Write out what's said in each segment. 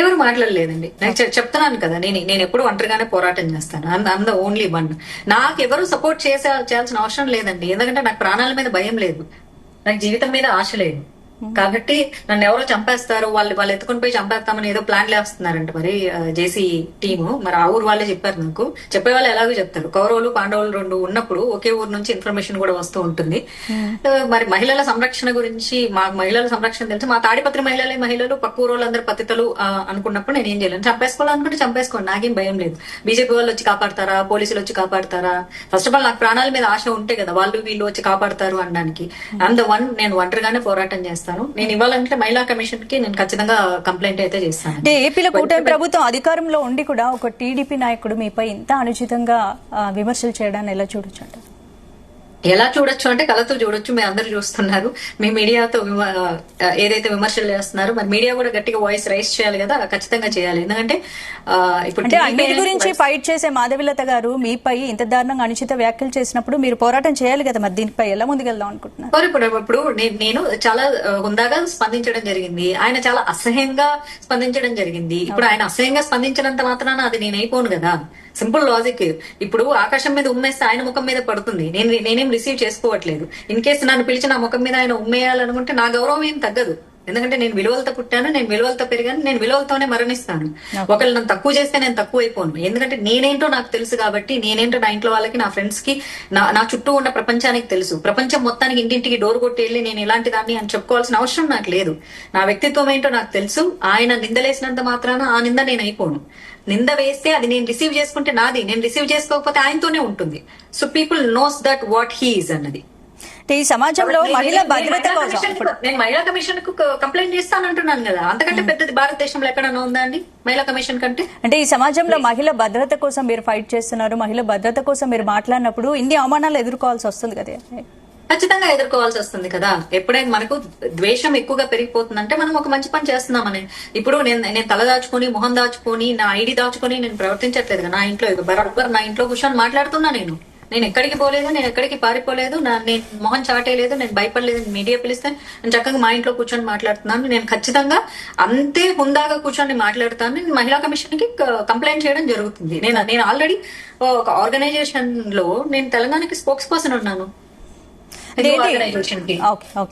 ఎవరు మాట్లాడలేదండి. నేను చెప్తున్నాను కదా, నేను ఎప్పుడు ఒంటరిగానే పోరాటం చేస్తాను. అంద ఓన్లీ వన్. నాకు ఎవరు సపోర్ట్ చేయాల్సిన అవసరం లేదండి. ఎందుకంటే నాకు ప్రాణాల మీద భయం లేదు, నాకు జీవితం మీద ఆశ లేదు. కాబట్టి నన్ను ఎవరో చంపేస్తారు, వాళ్ళు ఎత్తుకుని పోయి చంపేస్తామని ఏదో ప్లాన్ లేస్తున్నారంట మరి జేసీ టీము. మరి ఆ ఊరు వాళ్ళే చెప్పారు నాకు. చెప్పే వాళ్ళు ఎలాగో చెప్తారు. కౌరవులు పాండవులు రెండు ఉన్నప్పుడు ఒకే ఊరు నుంచి ఇన్ఫర్మేషన్ కూడా వస్తూ ఉంటుంది. మరి మహిళల సంరక్షణ గురించి, మాకు మహిళల సంరక్షణ తెలుసు. మా తాడిపత్రి మహిళలు పక్క ఊరు వాళ్ళందరూ పతితలు అనుకున్నప్పుడు నేను ఏం చేయలేను. చంపేసుకోవాలనుకుంటే చంపేసుకోండి, నాకేం భయం లేదు. బీజేపీ వాళ్ళు వచ్చి కాపాడతారా, పోలీసులు వచ్చి కాపాడతారా? ఫస్ట్ ఆఫ్ ఆల్ నాకు ప్రాణాల మీద ఆశ ఉంటే కదా వీళ్ళు వచ్చి కాపాడతారు అనడానికి. నేను ఒంటరిగానే పోరాటం చేస్తాను. నేను ఇవ్వాలంటే మహిళా కమిషన్ కి నేను ఖచ్చితంగా కంప్లైంట్ అయితే చేస్తాను. అంటే ఏపీలో కూటమి ప్రభుత్వం అధికారంలో ఉండి కూడా ఒక టీడీపీ నాయకుడు మీపై ఇంత అనుచితంగా విమర్శలు చేయడాన్ని ఎలా చూడొచ్చు అంటారు? ఎలా చూడొచ్చు అంటే కళ్ళతో చూడొచ్చు. మీరు అందరూ చూస్తున్నారు. మీ మీడియాతో ఏదైతే విమర్శలు చేస్తున్నారు, మరి మీడియా కూడా గట్టిగా వాయిస్ రైజ్ చేయాలి కదా, ఖచ్చితంగా చేయాలి. ఎందుకంటే ఇప్పుడు అన్నిటి గురించి ఫైట్ చేసే మాధవిలత గారు మీపై ఇంత దారుణంగా అనుచిత వ్యాఖ్యలు చేసినప్పుడు మీరు పోరాటం చేయాలి కదా, మరి దీనిపై ఎలా ముందుకెళ్దాం అనుకుంటున్నారు? ఇప్పుడు నేను చాలా హుందాగా స్పందించడం జరిగింది, ఆయన చాలా అసహ్యంగా స్పందించడం జరిగింది. ఇప్పుడు ఆయన అసహ్యంగా స్పందించినంత మాత్రాన అది నేను అయిపోను కదా. Simple logic. ఇప్పుడు ఆకాశం మీద ఉమ్మేస్తే ఆయన ముఖం మీద పడుతుంది, నేనేం రిసీవ్ చేసుకోవట్లేదు. ఇన్ కేసు నన్ను పిలిచి నా ముఖం మీద ఆయన ఉమ్మేయాలనుకుంటే నా గౌరవం ఏం తగ్గదు. ఎందుకంటే నేను విలువలతో పుట్టాను, నేను విలువలతో పెరిగాను, నేను విలువలతోనే మరణిస్తాను. ఒకళ్ళు నన్ను తక్కువ చేస్తే నేను తక్కువ అయిపోను. ఎందుకంటే నేనేంటో నాకు తెలుసు కాబట్టి, నేనేంటో నా ఇంట్లో వాళ్ళకి, నా ఫ్రెండ్స్ కి, నా చుట్టూ ఉన్న ప్రపంచానికి తెలుసు. ప్రపంచం మొత్తానికి ఇంటింటికి డోర్ కొట్టి వెళ్ళి నేను ఇలాంటి దాన్ని అని చెప్పుకోవాల్సిన అవసరం నాకు లేదు. నా వ్యక్తిత్వం ఏంటో నాకు తెలుసు. ఆయన నిందలేసినంత మాత్రాన ఆ నింద నేను అయిపోను. నింద వేస్తే అది నేను రిసీవ్ చేసుకుంటే నాది, నేను రిసీవ్ చేసుకోకపోతే ఆయనతోనే ఉంటుంది. So people knows that what he is అన్నది. ఈ సమాజంలో మహిళా భద్రత కోసం నేను మహిళా కమిషన్ కు కంప్లైంట్ చేస్తానంటున్నాను కదా. అంతకంటే పెద్దది భారతదేశంలో ఎక్కడన్నా ఉందా అండి మహిళా కమిషన్ కంటే? అంటే ఈ సమాజంలో మహిళా భద్రత కోసం మీరు ఫైట్ చేస్తున్నారు, మహిళా భద్రత కోసం మీరు మాట్లాడినప్పుడు ఇన్ని అవమానాలు ఎదుర్కోవాల్సి వస్తుంది కదా. ఖచ్చితంగా ఎదుర్కోవాల్సి వస్తుంది కదా. ఎప్పుడైనా మనకు ద్వేషం ఎక్కువగా పెరిగిపోతుందంటే మనం ఒక మంచి పని చేస్తున్నామని. ఇప్పుడు నేను తల దాచుకొని, మొహం దాచుకొని, నా ఐడి దాచుకొని నేను ప్రవర్తించట్లేదు. నా ఇంట్లో బరాబర్ నా ఇంట్లో కూర్చొని మాట్లాడుతున్నా. నేను ఎక్కడికి పోలేదు, నేను ఎక్కడికి పారిపోలేదు, నేను మొహం చాటేయలేదు, నేను భయపడలేదు. మీడియా పిలిస్తే నేను చక్కగా మా ఇంట్లో కూర్చొని మాట్లాడుతున్నాను. నేను ఖచ్చితంగా అంతే హుందాగా కూర్చొని మాట్లాడుతాను. నేను మహిళా కమిషన్ కి కంప్లైంట్ చేయడం జరుగుతుంది. నేను ఆల్రెడీ ఒక ఆర్గనైజేషన్ లో నేను తెలంగాణకి స్పోక్స్ పర్సన్ ఉన్నాను.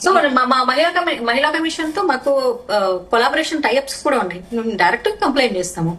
సో మా మహిళా కమిషన్ తో మాకు కొలాబరేషన్ టైఅప్స్ కూడా ఉన్నాయి. డైరెక్ట్ కంప్లైంట్ చేస్తాము.